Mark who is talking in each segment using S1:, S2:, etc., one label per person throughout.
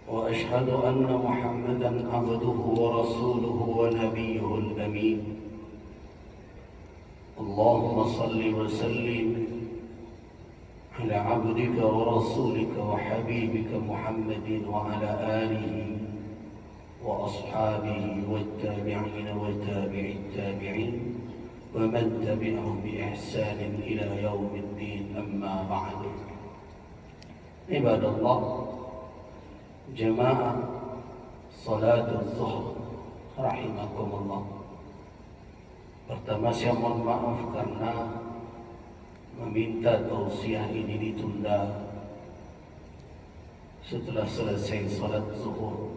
S1: وأشهد أن محمدا عبده ورسوله ونبيه الأمين. اللهم صل وسلم على عبدك ورسولك وحبيبك محمد وعلى آله وأصحابه والتابعين وتابع التابعين ومن تبعهم بإحسان إلى يوم الدين. أما بعد، عباد الله، jemaah salatul zuhur rahimakumullah. Pertama saya mohon maaf karena meminta tausiah ini ditunda setelah selesai salat zuhur.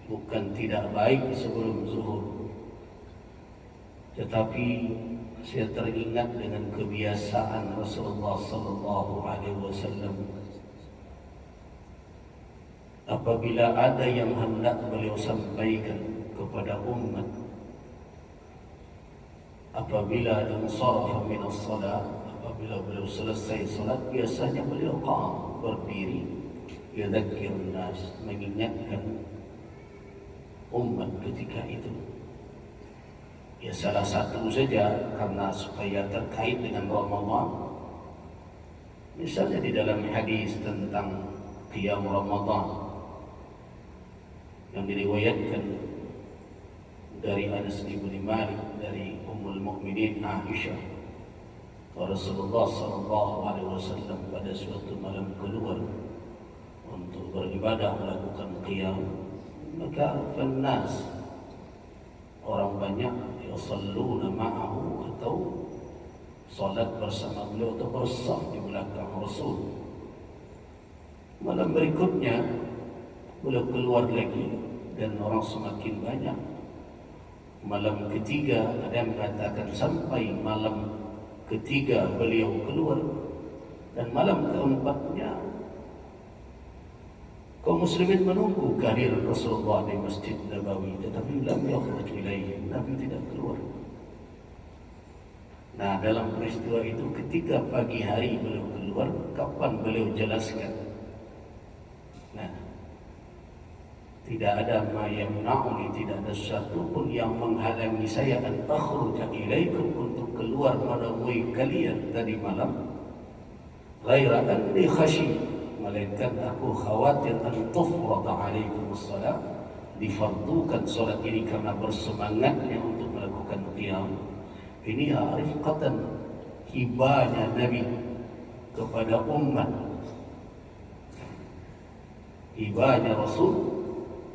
S1: Bukan tidak baik sebelum zuhur, tetapi saya teringat dengan kebiasaan Rasulullah sallallahu alaihi wasallam. Apabila ada yang hendak beliau sampaikan kepada umat, apabila insarafa min as-salat, apabila beliau selesai salat, biasanya beliau berdiri, yadzakkirun nas, mengingatkan umat ketika itu. Ya, salah satu saja karena supaya terkait dengan Ramadan. Misalnya di dalam hadis tentang qiyam Ramadan yang diriwayatkan dari Anas bin Malik dari Ummul Mukminin Aisyah, Rasulullah sallallahu alaihi wasallam pada suatu malam keluar untuk beribadah melakukan qiyam, maka fannas, orang banyak yusalluna ma'ahu atau salat bersama beliau atau bersaf di belakang Rasul. Malam berikutnya beliau keluar lagi dan orang semakin banyak. Malam ketiga ada yang mengatakan sampai malam ketiga beliau keluar, dan malam keempatnya kaum muslimin menunggu kehadiran Rasulullah di Masjid Nabawi, tetapi lam yakhruj ilaihi, Nabi tidak keluar. Nah, dalam peristiwa itu ketika pagi hari beliau keluar, kapan beliau jelaskan? Nah, tidak ada ma yamna'uni, tidak ada satu pun yang menghalangi saya an akhruja ilaikum, untuk keluar menemui kalian tadi malam, ghaira anni khashi, melainkan aku khawatir an tufrada alaikum as-salat, difardukan salat ini karena bersemangatnya untuk melakukan qiyam. Ini rifqatan, hibahnya Nabi kepada umat, hibahnya Rasul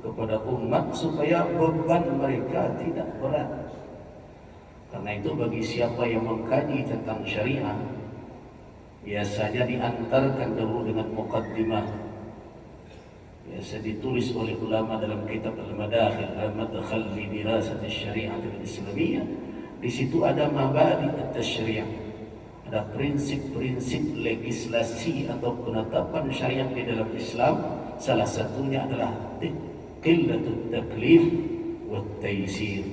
S1: kepada umat supaya beban mereka tidak berat. Karena itu bagi siapa yang mengkaji tentang syariah, biasanya diantarkan dulu dengan muqaddimah, biasa ditulis oleh ulama dalam kitab Al-Madakhil, Al-Madkhal fi Dirasat Asy-Syari'ah Al-Islamiyah. Di situ ada mabadi at-tasyri', ada prinsip-prinsip legislasi atau penetapan syariat di dalam Islam. Salah satunya adalah qillatul taklif wa taysir,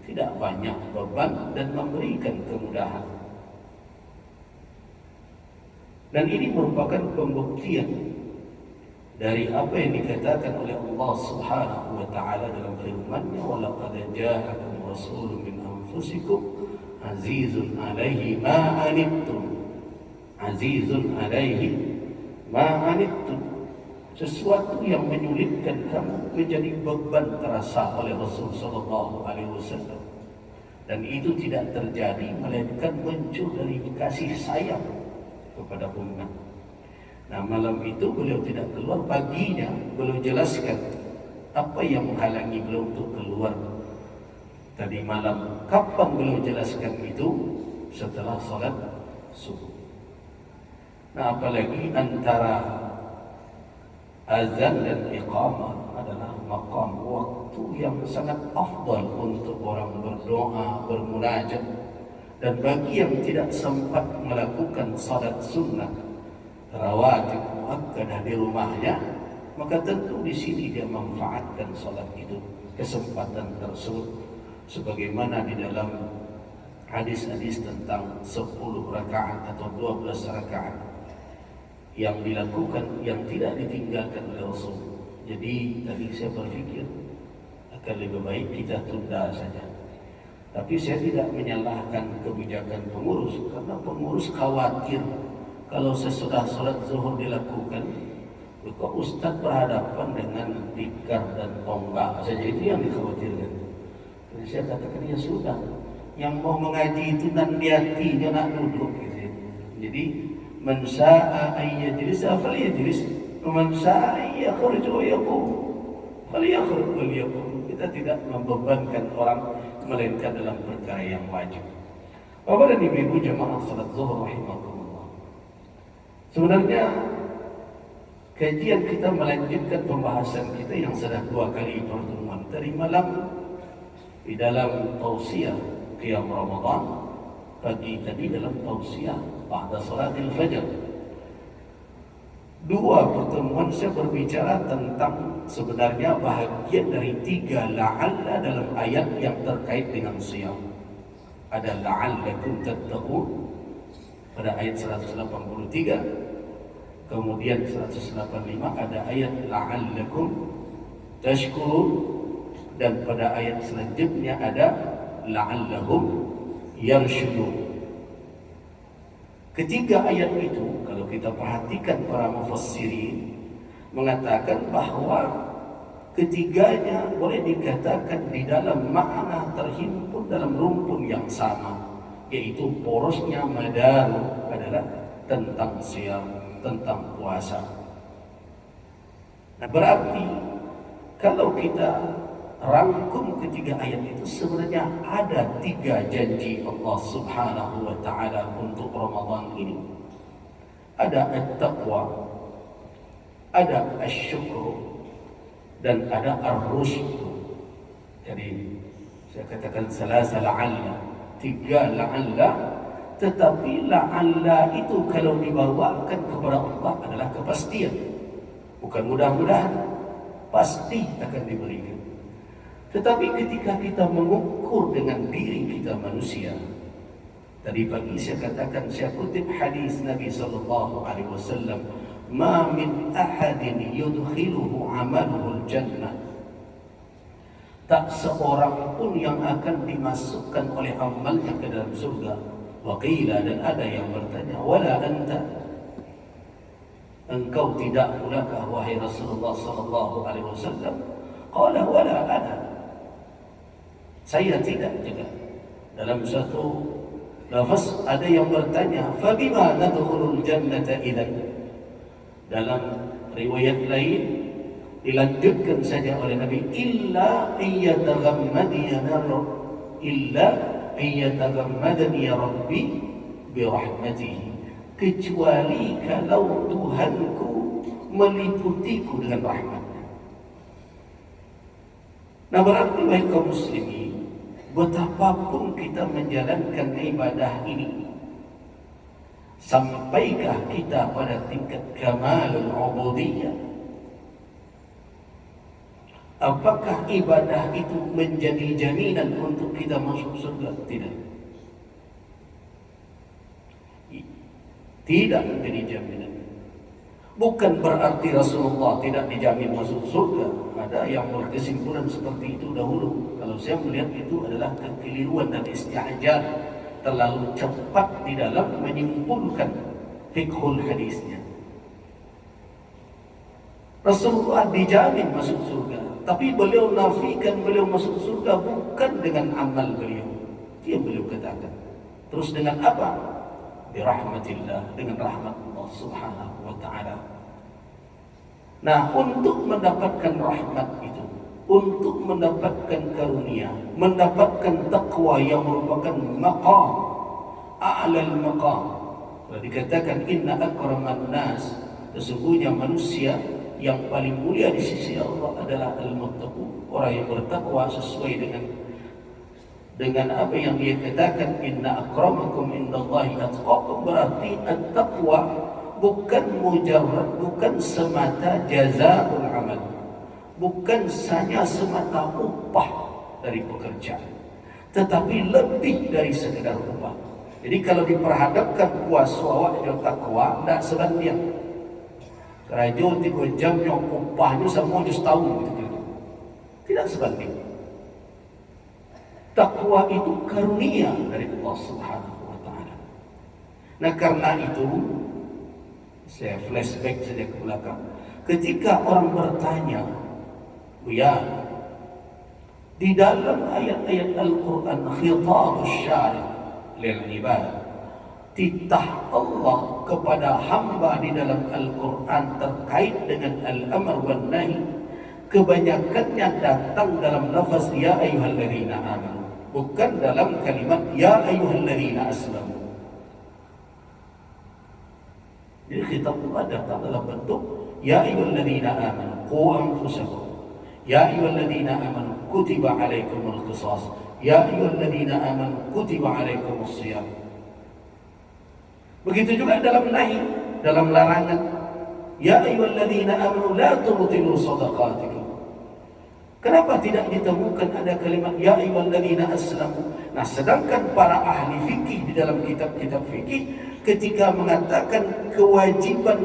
S1: tidak banyak beban dan memberikan kemudahan. Dan ini merupakan pembuktian dari apa yang dikatakan oleh Allah Subhanahu wa taala dalam firman-Nya, wa laqad ja'akum rasulun min anfusikum azizun 'alaihi ma 'anittum, azizun 'alaihi ma 'anittum. Sesuatu yang menyulitkan kamu menjadi beban terasa oleh Rasul sallallahu alaihi wasallam, dan itu tidak terjadi melainkan muncul dari kasih sayang kepada umat. Nah, malam itu beliau tidak keluar, paginya beliau jelaskan apa yang menghalangi beliau untuk keluar tadi malam. Kapan beliau jelaskan itu? Setelah salat subuh. Nah, apalagi antara azan dan iqamah adalah maqam, waktu yang sangat afdal untuk orang berdoa, bermunajat. Dan bagi yang tidak sempat melakukan salat sunnah rawatib muakkadah di rumahnya, maka tentu di sini dia memanfaatkan salat itu, kesempatan tersebut, sebagaimana di dalam hadis-hadis tentang 10 rakaat atau 12 rakaat yang dilakukan, yang tidak ditinggalkan oleh Rasul. Jadi tadi saya berpikir akan lebih baik kita tunda saja. Tapi saya tidak menyalahkan kebijakan pengurus, karena pengurus khawatir kalau sesudah sholat zuhur dilakukan, maka Ustaz berhadapan dengan tikar dan tombak saja, itu yang dikhawatirkan. Jadi saya katakan ya sudah, yang mau mengaji itu dan hati dia nak duduk gitu. Jadi man syaa ay yajlis falyajlis, man syaa ay yakhruj wa yaqum falyakhruj wa yaqum. Kita tidak membebankan orang melainkan dalam perkara yang wajib. Bapak dan Ibu jemaah salat zuhur rahimakumullah. Sebenarnya kajian kita melanjutkan pembahasan kita yang sudah 2 kali pertemuan tadi malam di dalam tausiah qiyam Ramadan, pagi tadi dalam tausiah ba'da salatil fajr. 2 pertemuan saya berbicara tentang sebenarnya bahagian dari 3 la'alla dalam ayat yang terkait dengan siyam. Ada la'allakum tattaqun pada ayat 183, kemudian 185 ada ayat la'allakum tashkurun, dan pada ayat selanjutnya ada la'allahum yarshudun. Ketiga ayat itu kalau kita perhatikan para mufassirin mengatakan bahwa ketiganya boleh dikatakan di dalam makna terhimpun dalam rumpun yang sama, yaitu porosnya madaru adalah tentang siam, tentang puasa. Nah, berarti kalau kita rangkum ketiga ayat itu, sebenarnya ada 3 janji Allah Subhanahu wa ta'ala untuk Ramadan ini. Ada at-taqwa, ada asy-syukr, dan ada ar-rusyd. Jadi saya katakan salasa la'alla, 3 la'alla, tetapi la'alla itu kalau dibawakan kepada Allah adalah kepastian, bukan mudah-mudahan, pasti akan diberikan. Tetapi ketika kita mengukur dengan diri kita manusia, tadi pagi saya katakan, saya kutip hadis Nabi sallallahu alaihi wasallam, "Ma min ahadin yudkhiluhu 'amaluhu al-jannah." Tak seorang pun yang akan dimasukkan oleh amalnya ke dalam surga. Wa qila, dan ada yang bertanya, "Wala anta?" Engkau tidak pulakah wahai Rasulullah sallallahu alaihi wasallam? Qala wala ana. Saya tidak juga. Dalam satu lafaz ada yang bertanya, "Fabima nadkhulul jannata idzan?" Dalam riwayat lain dilanjutkan saja oleh Nabi, "Illa ayyataghammadani rabbi bi rahmatihi." Kecuali kalau Tuhanku meliputiku dengan rahmatnya. Nah, berarti wahai kaum muslimin, betapapun kita menjalankan ibadah ini, sampaikah kita pada tingkat kamalul ubudiyah? Apakah ibadah itu menjadi jaminan untuk kita masuk surga? Tidak. Tidak menjadi jaminan. Bukan berarti Rasulullah tidak dijamin masuk surga. Ada yang berkesimpulan seperti itu dahulu. Kalau saya melihat itu adalah kekeliruan dan isti'jal, terlalu cepat di dalam menyimpulkan fiqhul hadisnya. Rasulullah dijamin masuk surga, tapi beliau nafikan beliau masuk surga bukan dengan amal beliau. Itu yang beliau katakan. Terus dengan apa? Birahmatillah, dengan rahmat Allah Subhanahu wa ta'ala. Nah, untuk mendapatkan rahmat itu, untuk mendapatkan karunia, mendapatkan taqwa yang merupakan maqam, a'lal maqam. Kalau dikatakan inna akraman nas, sesungguhnya manusia yang paling mulia di sisi Allah adalah al-muttaqun, orang yang bertakwa sesuai dengan apa yang dia katakan, inna akramakum indallahi atqakum. Berarti at-taqwa bukan mujarrad, bukan semata jazaa'ul amal, bukan hanya semata upah dari pekerjaan, tetapi lebih dari sekedar upah. Jadi kalau diperhadapkan puasa awak dan takwa, tidak sebanding. Kerajaan tiga jamnya upahnya semua just tahun gitu. Tidak sebanding. Takwa itu karunia dari Allah Subhanahu wa taala. Nah, karena itu saya flashback saja ke belakang. Ketika orang bertanya, ya, di dalam ayat-ayat Al-Quran khitabus syari' lil ibad, titah Allah kepada hamba di dalam Al-Quran terkait dengan al-amr wal nahi, kebanyakannya datang dalam lafaz ya ayyuhalladzina amanu, bukan dalam kalimat ya ayyuhalladzina aslamu. Jadi khitab Allah datang dalam bentuk ya ayyuhalladzina amanu qu anfusakum, ya ayyuhalladzina amanu kutiba alaikumul qisas, ya ayyuhalladzina amanu kutiba alaikumus shiyam. Begitu juga dalam nahi, dalam larangan, ya ayyuhalladzina amanu la tubtilu shadaqatikum. Kenapa tidak ditemukan ada kalimat ya ayyuhalladzina aslamu? Nah, sedangkan para ahli fikih di dalam kitab-kitab fikih ketika mengatakan kewajiban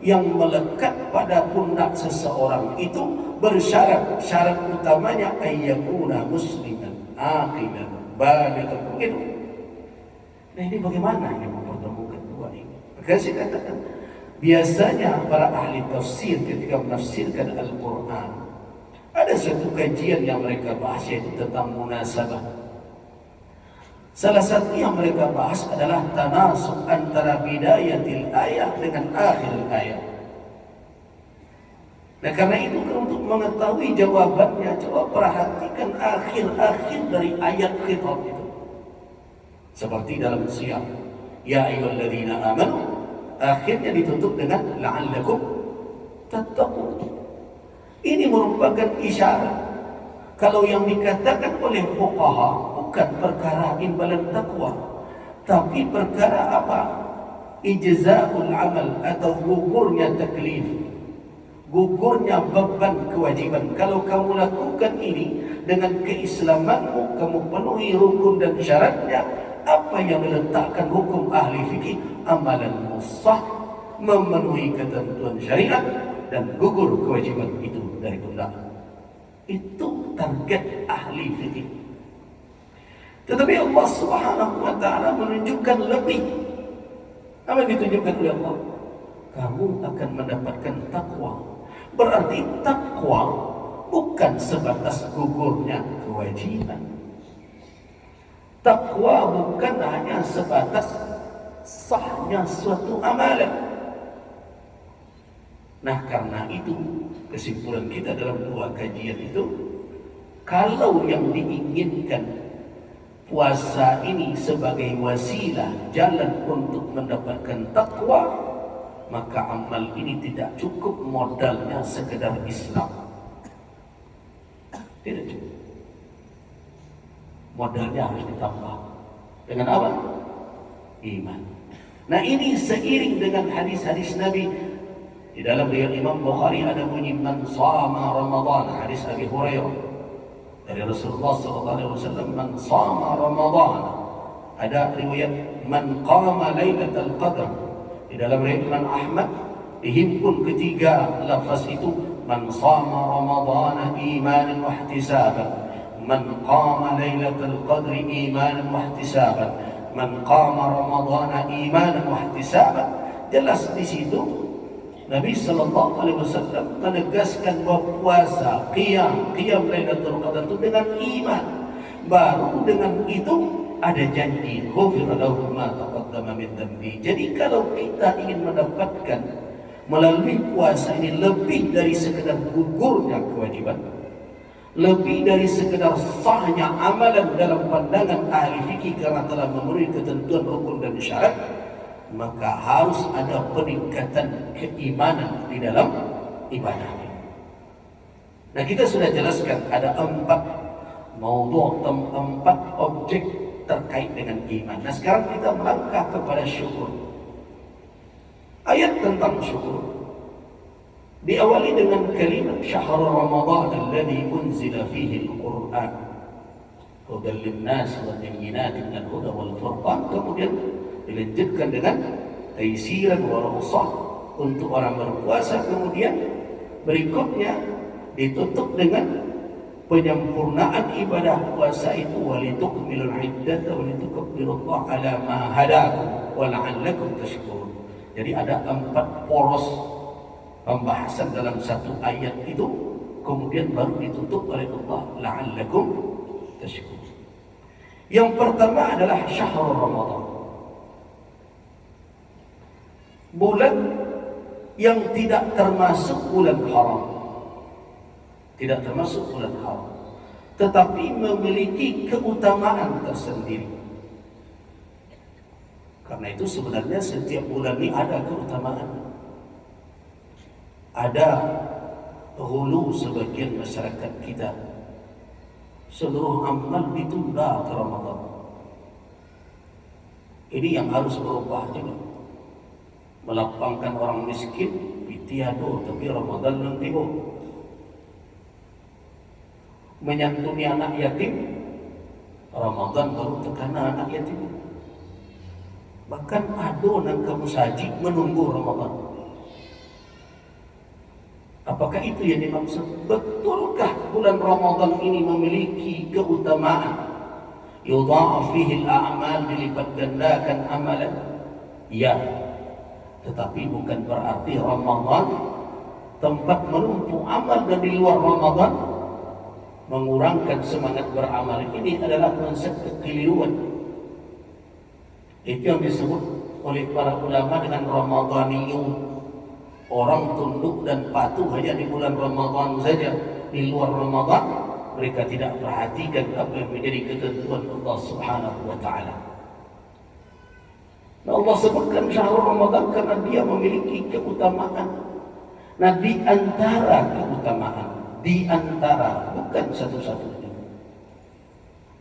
S1: yang melekat pada pundak seseorang itu bersyarat, syarat utamanya ayyakuna musliman aqilan balighan, begitu. Nah, ini bagaimana ini mempertemukan dua ini? Maka saya katakan, biasanya para ahli tafsir ketika menafsirkan Al-Quran, ada satu kajian yang mereka bahas, yaitu tentang munasabah. Salah satu yang mereka bahas adalah tanasub antara bidayatil ayat dengan akhir ayat. Nah, karena itu untuk mengetahui jawabannya, coba perhatikan akhir-akhir dari ayat khitab itu. Seperti dalam Siyam, ya ayyuhalladzina amanu, akhirnya ditutup dengan la'allakum tattaqun. Ini merupakan isyarat kalau yang dikatakan oleh fuqaha bukan perkara imbalan takwa, tapi perkara apa? Ijza'ul amal atau gugurnya taklif, gugurnya beban kewajiban. Kalau kamu lakukan ini dengan keislamanmu, kamu penuhi rukun dan syaratnya, apa yang diletakkan hukum ahli fikih, amalan musah, memenuhi ketentuan syariat dan gugur kewajiban itu dari pundak. Itu target ahli fikih. Tetapi Allah Subhanahu wa taala menunjukkan lebih. Apa yang ditunjukkan oleh Allah? Kamu akan mendapatkan takwa. Berarti takwa bukan sebatas gugurnya kewajiban. Takwa bukan hanya sebatas sahnya suatu amalan. Nah, karena itu kesimpulan kita dalam dua kajian itu, kalau yang diinginkan puasa ini sebagai wasilah jalan untuk mendapatkan takwa, maka amal ini tidak cukup modalnya sekedar Islam. Tidak cukup. Modalnya harus ditambah dengan apa? Iman. Nah, ini seiring dengan hadis-hadis Nabi. Di dalam riwayat Imam Bukhari ada bunyi man shama Ramadan, hadis Abi Hurairah dari Rasulullah SAW, man shama Ramadan. Ada riwayat man qama lailatul qadr. Di dalam riwayat Imam Ahmad dihimpun ketiga lafaz itu, man shama Ramadan imanan wa ihtisaban, man qama lailatul qadri imanan wa ihtisaban, man qama Ramadan imanan wa ihtisaban. Jelas di situ Nabi sallallahu alaihi wasallam menegaskan bahwa puasa, qiyam Lailatul Qadar itu dengan iman. Baru dengan itu ada janji, ghufira lahu ma taqaddama min dhanbi. Jadi kalau kita ingin mendapatkan melalui puasa ini lebih dari sekedar gugurnya kewajiban, lebih dari sekedar sahnya amalan dalam pandangan ahli fikih karena telah memenuhi ketentuan rukun dan syarat, maka harus ada peningkatan keimanan di dalam ibadah ini. Nah, kita sudah jelaskan ada 4 objek terkait dengan iman. Nah, sekarang kita melangkah kepada syukur. Ayat tentang syukur diawali dengan kalimat syahrul Ramadan alladzi unzila fihi al-Qur'an hudan lin-nas wa bayyinatin minal huda wal furqan. Kemudian dilanjutkan dengan taisiran wa rukhsah untuk orang berpuasa, kemudian berikutnya ditutup dengan penyempurnaan ibadah puasa itu, walitukmilul iddata walitukabbirullaha ala ma hadakum wa la'allakum tashkurun. Jadi ada 4 poros pembahasan dalam satu ayat itu, kemudian baru ditutup oleh Allah, la'allakum tashkurun. Yang pertama adalah syahrul Ramadan, bulan yang tidak termasuk bulan haram, tidak termasuk bulan haram, tetapi memiliki keutamaan tersendiri. Karena itu sebenarnya setiap bulan ini ada keutamaan. Ada hulu sebagian masyarakat kita, seluruh amal ditunda ke Ramadan. Ini yang harus berubah juga. Melapangkan orang miskin pitiado, tapi Ramadan belum tiba. Menyantuni anak yatim, Ramadan baru tekana anak yatim. Bahkan ada nang kamu saji menunggu Ramadan. Apakah itu yang dimaksud? Betulkah bulan Ramadan ini memiliki keutamaan? Yudha'af fihi al-a'mal, dilipat gandakan amalan. Ya, tetapi bukan berarti Ramadan tempat menumpuk amal, dan di luar Ramadan mengurangkan semangat beramal. Ini adalah konsep kekeliruan. Itu yang disebut oleh para ulama dengan Ramadaniyun. Orang tunduk dan patuh hanya di bulan Ramadan saja. Di luar Ramadan mereka tidak perhatikan apa yang menjadi ketentuan Allah Subhanahu wa ta'ala. Nah, Allah sebutkan syahrul Ramadan karena dia memiliki keutamaan. Nah, di antara keutamaan, di antara, bukan satu-satunya,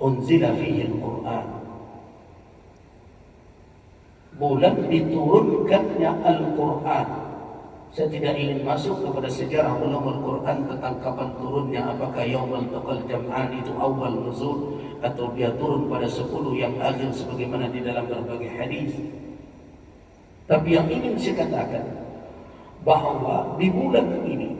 S1: unzila fihi al-Quran, bulan diturunkannya Al-Quran. Saya tidak ingin masuk kepada sejarah ulumul Quran tentang kapan turunnya, apakah yaumul taqal jam'an itu awal nuzul atau dia turun pada 10 yang akhir sebagaimana di dalam berbagai hadis. Tapi yang ingin saya katakan bahwa di bulan ini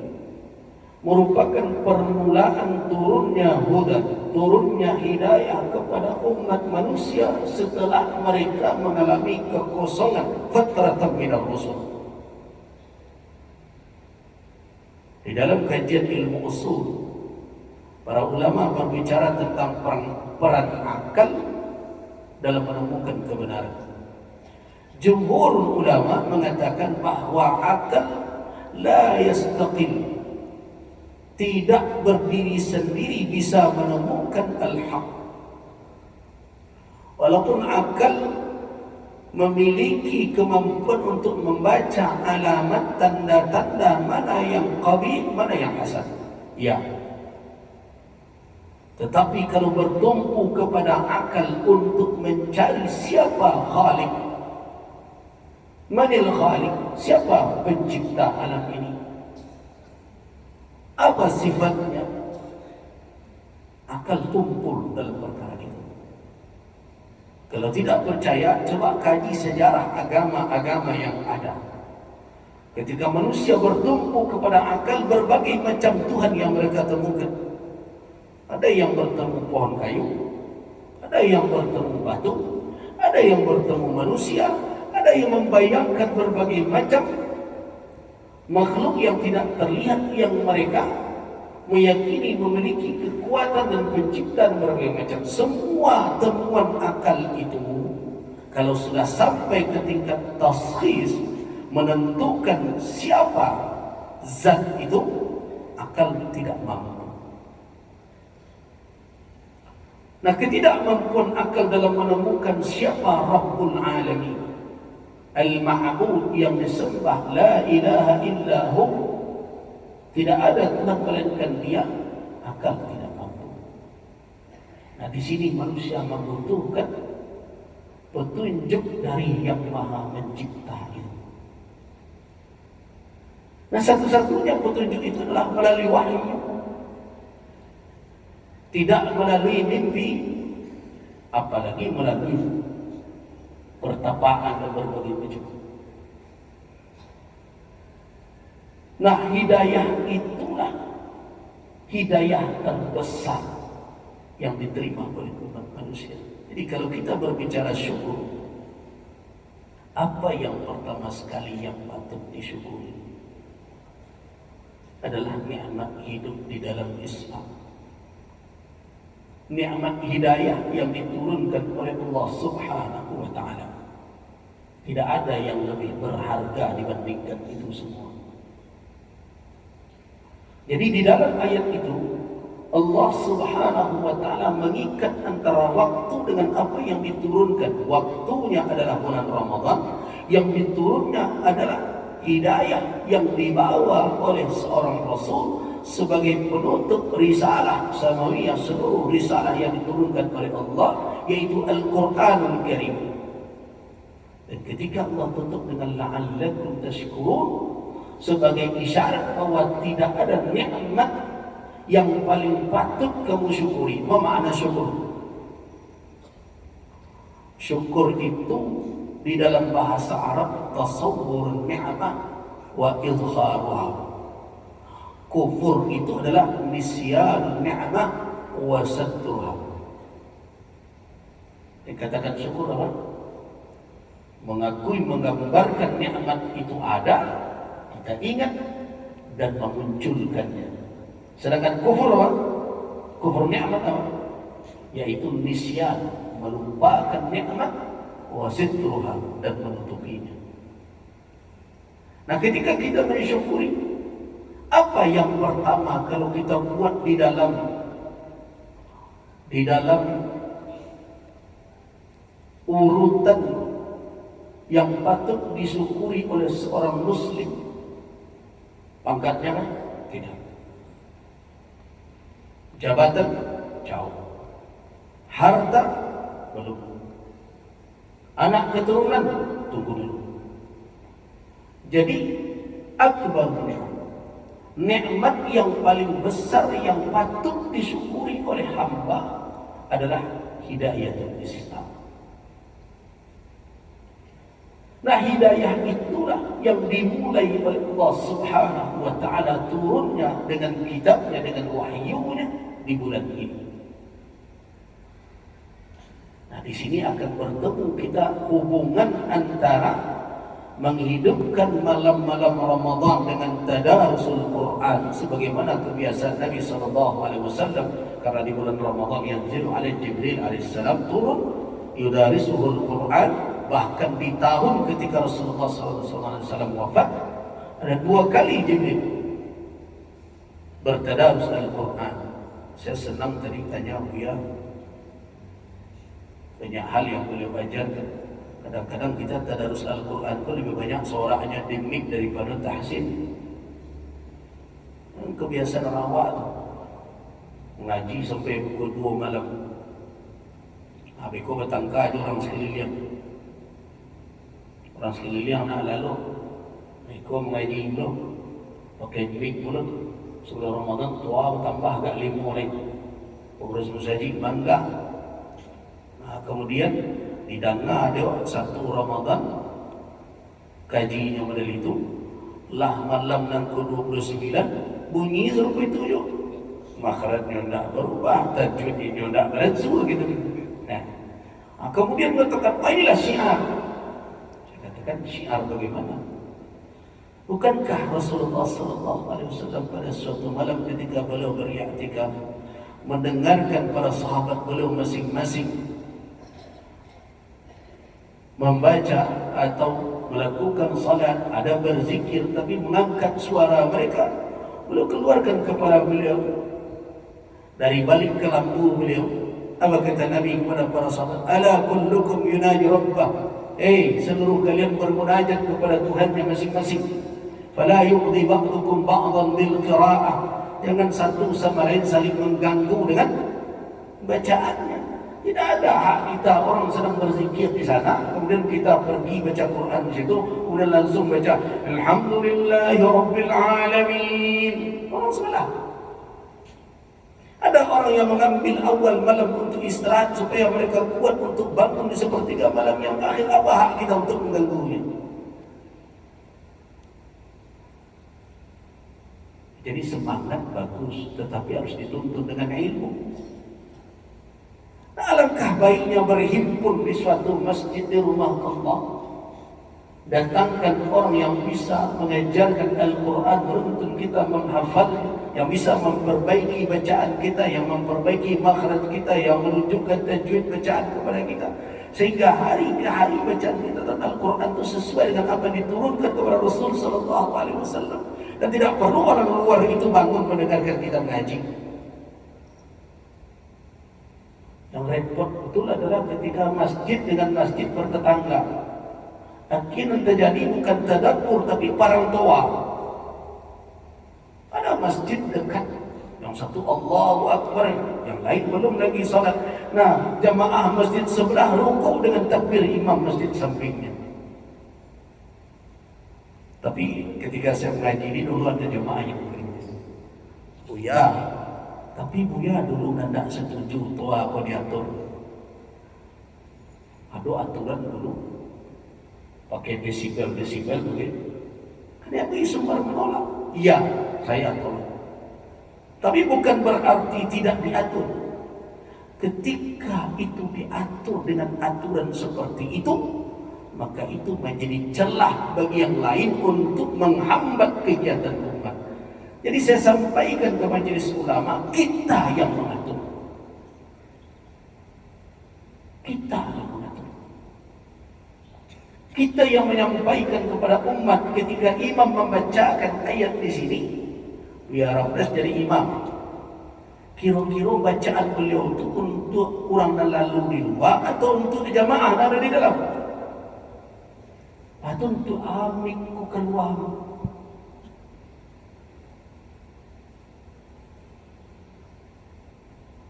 S1: merupakan permulaan turunnya hudan, turunnya hidayah kepada umat manusia setelah mereka mengalami kekosongan fatratan minar rusul. Di dalam kajian ilmu usul, para ulama berbicara tentang peran akal dalam menemukan kebenaran. Jumhur ulama mengatakan bahwa akal la yastaqil, tidak berdiri sendiri bisa menemukan al-haq. Walaupun akal memiliki kemampuan untuk membaca alamat tanda-tanda mana yang qabih, mana yang hasan. Ya. Tetapi kalau bertumpu kepada akal untuk mencari siapa Khaliq, manil Khaliq, siapa pencipta alam ini, apa sifatnya, akal tumpul dalam perkara itu. Kalau tidak percaya, coba kaji sejarah agama-agama yang ada. Ketika manusia bertumpu kepada akal, berbagai macam Tuhan yang mereka temukan. Ada yang bertemu pohon kayu, ada yang bertemu batu, ada yang bertemu manusia, ada yang membayangkan berbagai macam makhluk yang tidak terlihat yang mereka meyakini memiliki kekuatan dan penciptaan berbagai macam. Semua temuan akal itu kalau sudah sampai ke tingkat taskhis, menentukan siapa zat itu, akal tidak mampu. Nah, ketidakmampuan akal dalam menemukan siapa Rabbul Alamin, Al-Ma'bud yang disembah, la ilaha illahu, tidak ada Tuhan melainkan Dia, akal tidak mampu. Nah, di sini manusia membutuhkan petunjuk dari Yang Maha Mencipta itu. Nah, satu-satunya petunjuk itu adalah melalui wahyu, tidak melalui mimpi, apalagi melalui pertapaan dan berbagai macam. Nah, hidayah itulah hidayah terbesar yang diterima oleh umat manusia. Jadi kalau kita berbicara syukur, apa yang pertama sekali yang patut disyukuri adalah nikmat hidup di dalam Islam. Nikmat hidayah yang diturunkan oleh Allah Subhanahu wa taala. Tidak ada yang lebih berharga dibandingkan itu semua. Jadi di dalam ayat itu Allah Subhanahu wa taala mengikat antara waktu dengan apa yang diturunkan. Waktunya adalah bulan Ramadan, yang diturunnya adalah hidayah yang dibawa oleh seorang rasul sebagai penutup risalah samawiyah, seluruh risalah yang diturunkan oleh Allah, yaitu Al-Qur'anul Karim. Dan ketika Allah tutup dengan la'allakum tashkurun, sebagai isyarat bahwa tidak ada nikmat yang paling patut kamu syukuri. Apa makna syukur? Syukur itu di dalam bahasa Arab tasawwur ni'mah wa izharuha. Kufur itu adalah nisyan ni'mah wa satruha. Dikatakan syukur apa? Mengakui, menggambarkan nikmat itu ada, kita ingat dan memunculkannya. Sedangkan kufur apa? Kufur nikmat apa? Yaitu nisyan, melupakan nikmat, wasitruha, dan menutupinya. Nah, ketika kita mensyukuri, apa yang pertama kalau kita buat di dalam urutan yang patut disyukuri oleh seorang muslim? Pangkatnya kan? Tidak. Jabatan? Jauh. Harta? Belum. Anak keturunan? Tunggu dulu. Jadi akbar nikmat yang paling besar yang patut disyukuri oleh hamba adalah hidayatul Islam. Nah, hidayah itulah yang dimulai oleh Allah Subhanahu wa taala turunnya dengan kitabnya, dengan wahyunya di bulan ini. Nah, di sini akan bertemu kita hubungan antara menghidupkan malam-malam Ramadan dengan tadarusul Quran sebagaimana kebiasaan Nabi SAW, karena di bulan Ramadan yanzilu alaihi Jibril alaihissalam turun yudarisuhul Quran. Bahkan di tahun ketika Rasulullah SAW wafat, ada 2 kali Jibril bertadarus Al-Quran. Saya senang tadi tanya Buya, banyak hal yang boleh ajarkan. Kadang-kadang kita tadarus Al-Quran itu lebih banyak suaranya dimik daripada tahsin. Kebiasaan rawat mengaji sampai pukul 2 malam. Habis itu bertangkah aja orang sekeliling. Orang sekeliling nak lalu, mereka mengaji dulu, pakai mic pula. Sebelum Ramadan tua bertambah agak 5 orang. Pengurus masjid bangga. Nah, kemudian didengar dia 1 Ramadan kajinya model itu, lah malam yang ke-29 bunyi serupa itu juga. Makhrajnya tidak berubah, tajwidnya tidak berlangsung gitu. Nah, kemudian berkata, inilah syiar. Kan syiar bagaimana? Bukankah Rasulullah SAW pada suatu malam ketika beliau beriktikaf mendengarkan para sahabat beliau masing-masing membaca atau melakukan salat, ada berzikir tapi mengangkat suara mereka? Beliau keluarkan kepala beliau dari balik kelambu beliau. Apa kata Nabi kepada para sahabat? Ala kullukum yunaji rabbah. Seluruh kalian bermunajat kepada Tuhannya masing-masing. Fala yuqdi ba'dukum ba'dan bil qira'ah. Jangan satu sama lain saling mengganggu dengan bacaannya. Tidak ada hak kita orang sedang berzikir di sana, kemudian kita pergi baca Quran di situ, kemudian langsung baca Alhamdulillahi Rabbil Alamin. Orang salah. Ada orang yang mengambil awal malam untuk istirahat supaya mereka kuat untuk bangun di sepertiga malam yang akhir. Apa hak kita untuk mengganggunya? Jadi semangat bagus, tetapi harus dituntun dengan ilmu. Nah, alangkah baiknya berhimpun di suatu masjid di rumah Allah. Datangkan orang yang bisa mengajarkan Al-Quran, menuntun kita menghafal, yang bisa memperbaiki bacaan kita, yang memperbaiki makhraj kita, yang menunjukkan tajwid bacaan kepada kita, sehingga hari ke hari bacaan kita tentang Al-Quran itu sesuai dengan apa yang diturunkan kepada Rasul Sallallahu Alaihi Wasallam, dan tidak perlu orang luar itu bangun mendengarkan kita mengaji. Yang repot betul adalah ketika masjid dengan masjid bertetangga. Akhirnya terjadi bukan tadabbur tapi parantoa. Ada masjid dekat, yang satu Allahu Akbar, yang lain belum lagi salat. Nah, jamaah masjid sebelah rukuk dengan takbir imam masjid sampingnya. Tapi ketika saya mengaji ini dulu ada jamaah yang kritis. Buya, tapi Buya dulu tidak setuju tua apa diatur. Ada aturan dulu. Pakai desibel boleh. Kan aku semua menolak. Iya, saya tolak. Tapi bukan berarti tidak diatur. Ketika itu diatur dengan aturan seperti itu, maka itu menjadi celah bagi yang lain untuk menghambat kegiatan umat. Jadi saya sampaikan ke majelis ulama, kita yang mengatur. Kita yang mengatur. Kita yang menyampaikan kepada umat ketika imam membacakan ayat di sini. Ya Rabbas jadi imam. Kira-kira bacaan beliau itu untuk orang yang lalu di luar atau untuk jamaah yang ada di dalam? Atau untuk amiku keluar?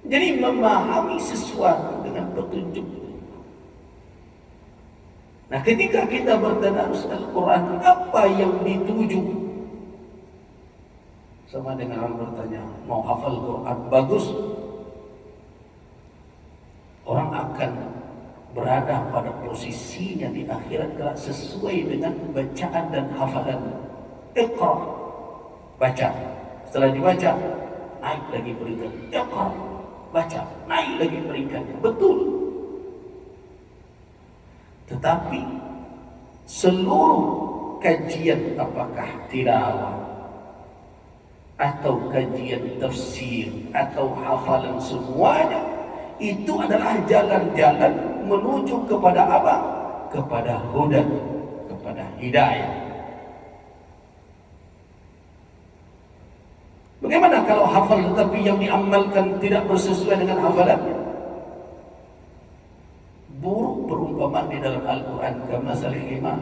S1: Jadi memahami sesuatu dengan petunjuk. Nah, ketika kita bertadarus Al-Quran, apa yang dituju? Sama dengan orang bertanya, mau hafal Quran bagus? Orang akan berada pada posisinya di akhirat kelak sesuai dengan bacaan dan hafalan. Iqra, baca. Setelah dibaca, naik lagi peringkat. Iqra, baca, naik lagi peringkatnya. Betul. Tetapi seluruh kajian, apakah tilawah atau kajian tafsir atau hafalan, semuanya itu adalah jalan-jalan menuju kepada apa? Kepada huda, kepada hidayah. Bagaimana kalau hafal tetapi yang diamalkan tidak bersesuai dengan hafalannya? Buruk perumpamaan di dalam Al-Quran kama salihima,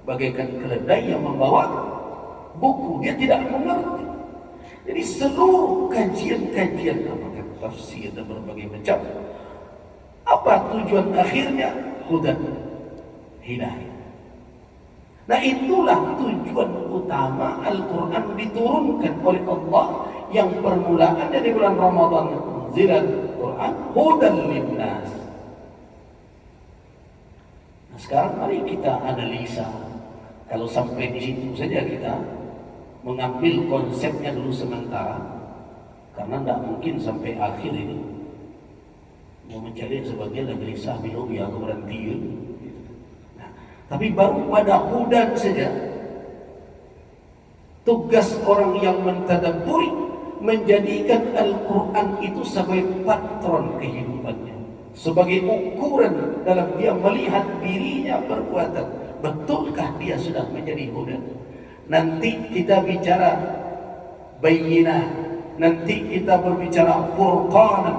S1: bagaikan keledai yang membawa buku, dia tidak mengerti. Jadi seluruh kajian-kajian, apakah tafsir dan berbagai macam, apa tujuan akhirnya? Hudan, hidayah. Nah, itulah tujuan utama Al-Quran diturunkan oleh Allah, yang permulaannya di bulan Ramadan. Unzilal Quran hudan linnas. Sekarang mari kita analisa. Kalau sampai di situ saja kita mengambil konsepnya dulu sementara, karena tidak mungkin sampai akhir ini mau mencari sebagian lagi lisah biologi atau berhenti. Nah, tapi baru pada hudan saja, tugas orang yang mentadabburi menjadikan Al-Quran itu sebagai patron kehidupannya, sebagai ukuran dalam dia melihat dirinya perbuatan. Betulkah dia sudah menjadi hudan? Nanti kita bicara bayyinah, nanti kita berbicara furqan.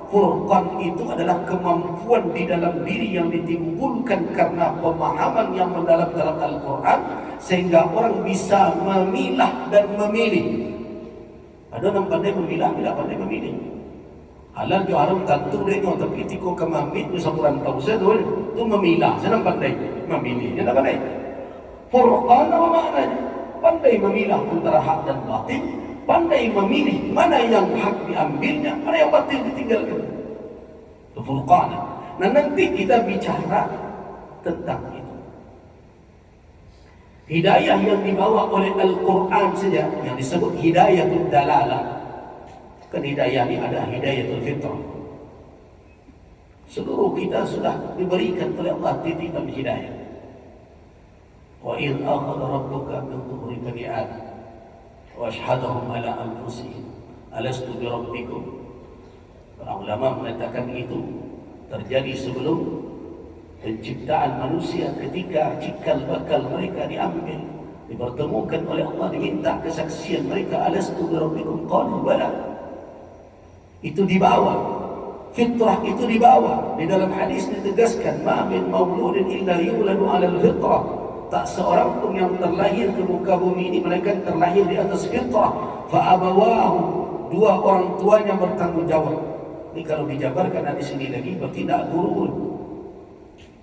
S1: Furqan itu adalah kemampuan di dalam diri yang ditimbulkan karena pemahaman yang mendalam dalam Al-Quran, sehingga orang bisa memilah dan memilih. Ada yang pandai memilah, tidak pandai memilih. Halal jo haram tentu dengo, tapi tiko kemamit tu saburan tahu sedul tu memilah, senang pandai memilih, jangan pandai. Furqan apa maknanya? Pandai memilah antara hak dan batil, pandai memilih mana yang hak diambilnya, mana yang batil ditinggalkan. Itu furqan. Nah, nanti kita bicara tentang itu. Hidayah yang dibawa oleh Al-Quran saja, yang disebut hidayatul dalalah. Kan hidayah ini ada hidayatul fitrah. Seluruh kita sudah diberikan oleh Allah titipan hidayah. Wa idh akhadha rabbuka min dhuhri bani Adam wa ashhadahum ala anfusihim alastu bi rabbikum. Para ulama mengatakan itu terjadi sebelum penciptaan manusia, ketika cikal bakal mereka diambil, dipertemukan oleh Allah, diminta kesaksian mereka, alastu bi rabbikum, qalu bala. Itu dibawa, fitrah itu dibawa. Di dalam hadis ditegaskan, ma min mauludin illa yuladu 'alal fitrah. Tak seorang pun yang terlahir ke muka bumi ini melainkan terlahir di atas fitrah. Fa abawahu, dua orang tuanya bertanggung jawab. Ini kalau dijabarkan di sini lagi bertindak guru.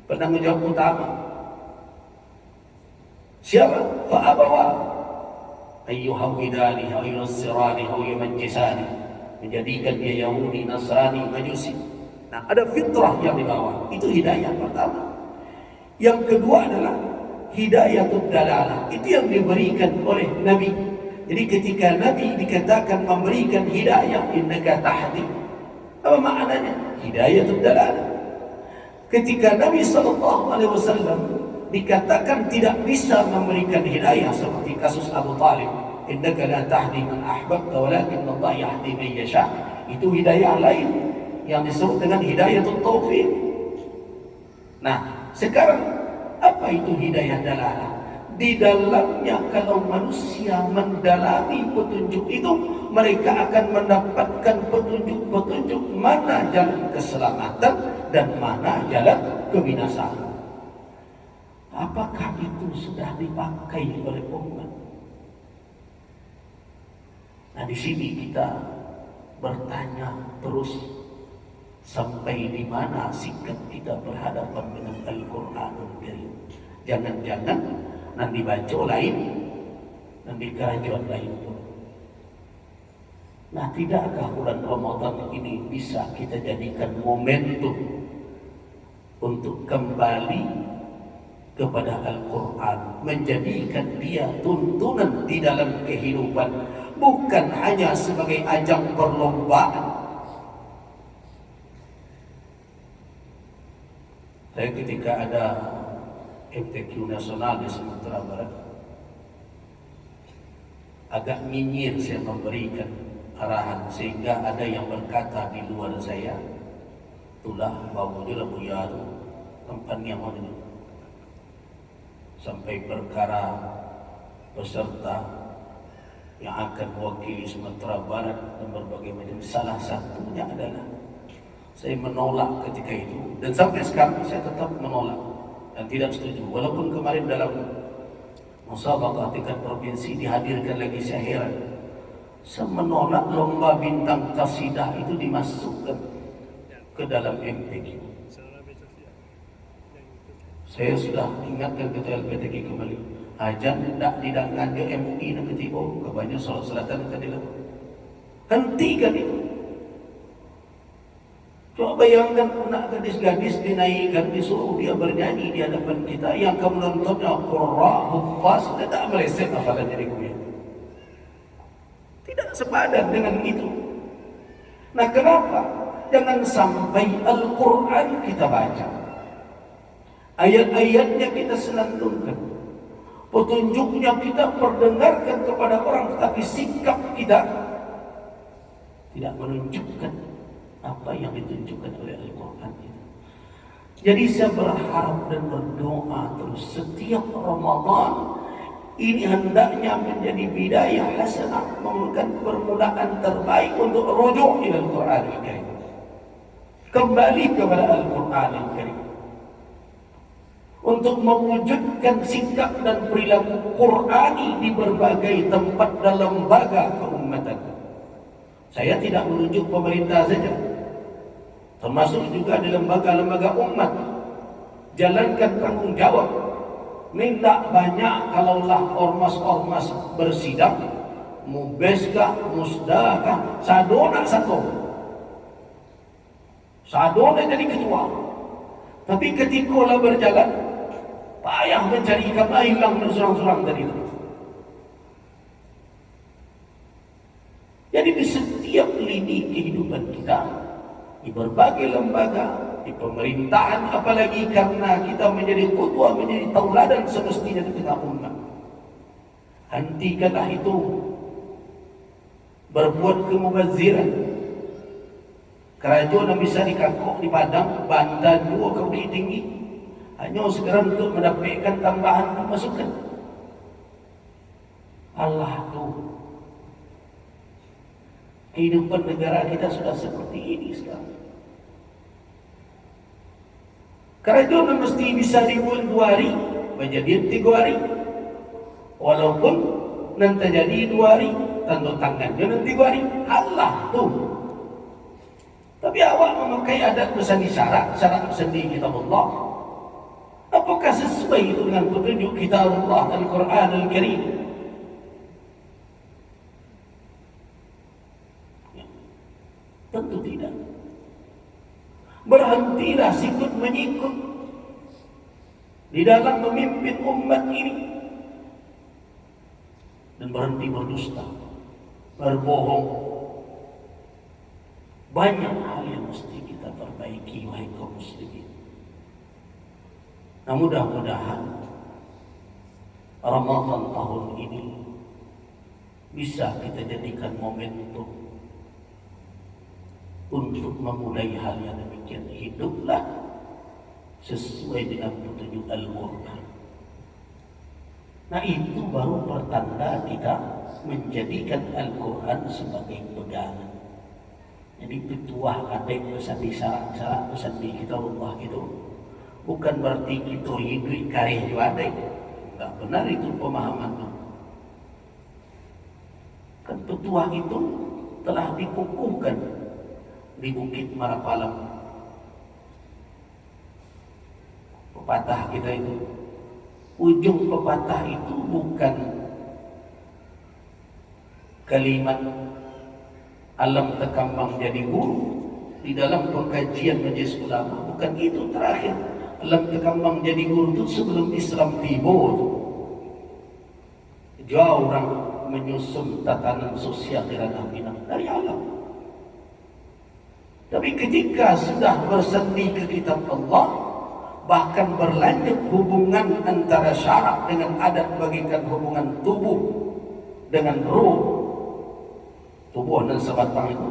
S1: Penanggung jawab utama siapa? Fa abawahu ayyuhawidani ayyunassirani ayyumajjisani, menjadikan dia Yahudi, Nasrani, Majusi. Nah, ada fitrah yang dibawa. Itu hidayah pertama. Yang kedua adalah hidayatul dalalah. Itu yang diberikan oleh Nabi. Jadi ketika Nabi dikatakan memberikan hidayah, innaka tahdi, apa maknanya? Hidayatul dalalah. Ketika Nabi SAW dikatakan tidak bisa memberikan hidayah, seperti kasus Abu Talib, innaka la tahdi man ahbabta walakin Allah yahdi man yasha. Itu hidayah lain yang disebut dengan hidayatul taufiq. Nah, sekarang apa itu hidayah dalalah? Di dalamnya kalau manusia mendalami petunjuk itu, mereka akan mendapatkan petunjuk-petunjuk mana jalan keselamatan dan mana jalan kebinasaan. Apakah itu sudah dipakai oleh umat? Nah, di sini kita bertanya terus, sampai di mana sikap kita berhadapan dengan Al-Quranul Karim. Jangan-jangan nanti baca lain, nanti kerajuan lain pun. Nah, tidakkah bulan Ramadan ini bisa kita jadikan momentum untuk kembali kepada Al-Quran, menjadikan dia tuntunan di dalam kehidupan, bukan hanya sebagai ajang perlombaan. Saya ketika ada MTQ nasional di Sumatera Barat, agak nyinyir saya memberikan arahan, sehingga ada yang berkata di luar saya, itulah bau je lah buya tu, tempat yang mana ni. Sampai perkara peserta yang akan mewakili Sumatera Barat dan berbagai macam, salah satunya adalah saya menolak ketika itu, dan sampai sekarang saya tetap menolak dan tidak setuju. Walaupun kemarin dalam musabaqah tingkat provinsi dihadirkan lagi, saya heran. Saya menolak lomba bintang qasidah itu dimasukkan ke dalam MTQ. Saya sudah ingatkan ketua LPTQ kembali, ajan tidak didangan ke MUI dan ketiba kebanyakan Sulawesi Selatan akan dilakukan. Hentikan itu. Coba bayangkan anak gadis-gadis dinaikkan, disuruh dia bernyanyi di hadapan kita, yang kamu nontonnya qurra, huffaz, tidak meleset hafalannya di kuliah. Tidak sepadan dengan itu. Nah, kenapa? Jangan sampai Al-Quran kita baca, ayat-ayatnya kita senandungkan, petunjuknya kita perdengarkan kepada orang, tetapi sikap kita tidak menunjukkan apa yang ditunjukkan oleh Al-Quran itu. Jadi saya berharap dan berdoa terus setiap Ramadan ini hendaknya menjadi bidayah hasanah, merupakan permulaan terbaik untuk rujuk ila Al-Quran Al-Karim, kembali kepada Al-Quran Al-Karim, untuk mewujudkan sikap dan perilaku Qurani di berbagai tempat dalam lembaga keumatan. Saya tidak menunjuk pemerintah saja, termasuk juga di lembaga-lembaga umat. Jalankan tanggung jawab. Minta banyak kalaulah ormas-ormas bersidang, mubeskah, musdakah, sadona satu, sadona jadi ketua. Tapi ketika berjalan, Payah mencari ikan hilang dan surang-surang tadi itu. Jadi di setiap lini kehidupan kita, di berbagai lembaga, di pemerintahan, apalagi karena kita menjadi qudwah, menjadi tauladan semestinya di tengah umat. Hentikanlah itu berbuat kemubaziran. Kerajaan yang bisa dikangkok di Padang, Bandan, dua ke Bukit Tinggi, hanya segera untuk mendapatkan tambahan pemasukan. Allah tu, kehidupan negara kita sudah seperti ini sekarang. Kerajaan yang mesti bisa dibuat 2 hari, menjadi 3 hari. Walaupun nanti jadi 2 hari, tanda tangannya nanti 3 hari. Allah tu. Tapi awak memakai adat bersandi syarat bersandi kitab Allah. Apakah sesuai itu dengan petunjuk kitab Allah Al-Quran Al-Karim? Ya, tentu tidak. Berhentilah sikut menyikut di dalam memimpin umat ini, dan berhenti berdusta, berbohong. Banyak hal yang mesti kita perbaiki, wahai kaum muslimin. Nah, mudah-mudahan Ramadan tahun ini bisa kita jadikan momentum untuk memulai hal yang demikian. Hiduplah sesuai dengan petunjuk Al-Quran. Nah, itu baru pertanda kita menjadikan Al-Quran sebagai pegangan. Jadi petuah adik bersandi syarat bersandi kita Allah itu bukan berarti kita hidup karih juga adik. Tak benar itu pemahamannya. Kan petuah itu telah dikukuhkan di Bukit Marapalang. Pepatah kita itu, ujung pepatah itu bukan kalimat alam terkambang jadi guru di dalam pengkajian majelis ulama, bukan itu terakhir. Alam terkambang jadi guru itu sebelum Islam tiba. Jauh orang menyusun tatanan sosial di ranah bina dari alam. Tapi ketika sudah bersandi ke kitab Allah, bahkan berlanjut hubungan antara syarak dengan adat, bagikan hubungan tubuh dengan ruh. Tubuh dan sebatang itu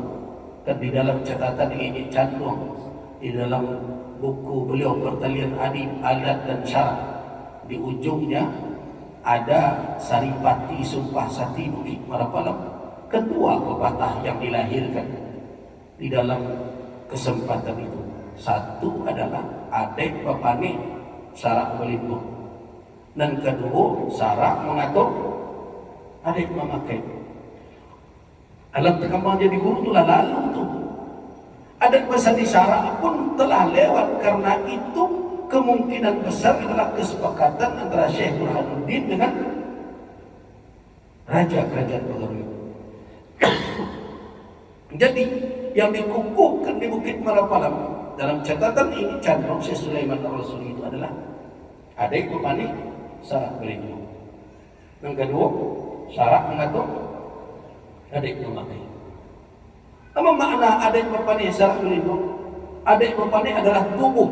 S1: kan di dalam catatan ini cantum di dalam buku beliau Pertalian Adib Adat dan Syarak, di ujungnya ada Saripati Sumpah Sati Bukit Marapalang. Kedua pepatah yang dilahirkan di dalam kesempatan itu, satu adalah adek bapane syarak melindung, dan kedua syarak mengatur adek memakai. Alam terkambang jadi guru itulah lalu tu. Adat bersandi syarak pun telah lewat, karena itu kemungkinan besar adalah kesepakatan antara Syekh Burhanuddin dengan Raja Kerajaan Bagawi. Jadi yang dikukuhkan di Bukit Marapalang dalam catatan ini cantum Syekh Sulaiman Ar-Rasuli itu adalah adik bapane syarak melindung. Yang kedua syarak mengatur, adik memakai. Apa makna adik bapane syarak melindung? Adik bapane adalah tubuh.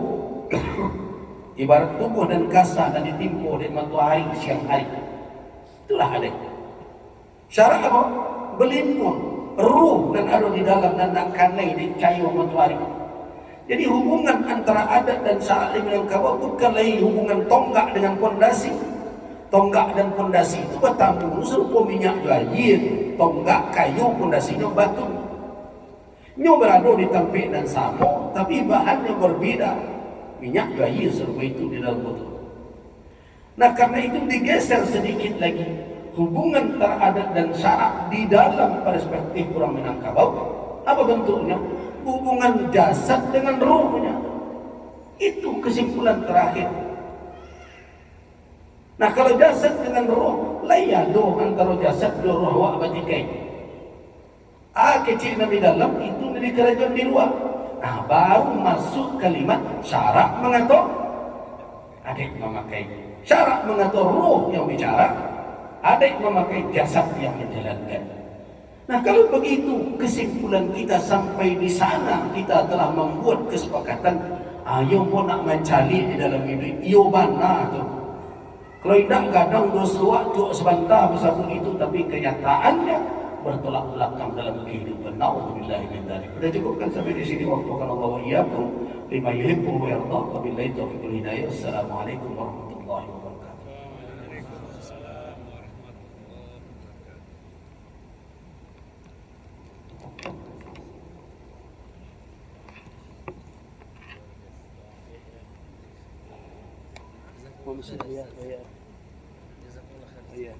S1: Ibarat tubuh dan kasa dan ditimpa oleh matahari siang hari. Itulah adik. Syarak apa? Berlindung. Ruh dan ada di dalam dan nak kanai di cahaya matahari. Jadi hubungan antara adat dan syarak dengan kawan bukan lagi hubungan tonggak dengan pondasi. Tonggak dan pondasi itu bertamu serupa minyak air. Tonggak kayu, pondasinya batu. Nyo berada di tampik dan sama, tapi bahannya berbeda. Minyak air serupa itu di dalam botol. Nah, karena itu digeser sedikit lagi hubungan teradat dan syarak di dalam perspektif orang Minangkabau. Apa bentuknya? Hubungan jasad dengan ruhnya. Itu kesimpulan terakhir. Nah, kalau jasad dengan roh, layado antara jasad dan roh awak batikai. Kecil di dalam, itu dari kerajaan di luar. Nah, baru masuk kalimat syarak mengatur adik memakai. Syarak mengatur roh yang bicara, ada yang memakai jasad yang menjalankan. Nah, kalau begitu kesimpulan kita sampai di sana, kita telah membuat kesepakatan, ayo mau nak mencari di dalam hidup, iyo bana tu. Kalau tidak kadang dosa waktu sebentar bersama itu, tapi kenyataannya bertolak belakang dalam kehidupan. Nauzubillah min dzalik. Kita cukupkan sampai di sini. Waffaqana Allah wa iyyakum lima yuhibbu wa yarda. Wabillahi taufiq wal hidayah. Assalamualaikum warahmatullahi wabarakatuh.
S2: Waalaikumsalam warahmatullahi wabarakatuh.
S3: Jazakumullah khair.
S2: Jazakumullah khair.
S3: Iya.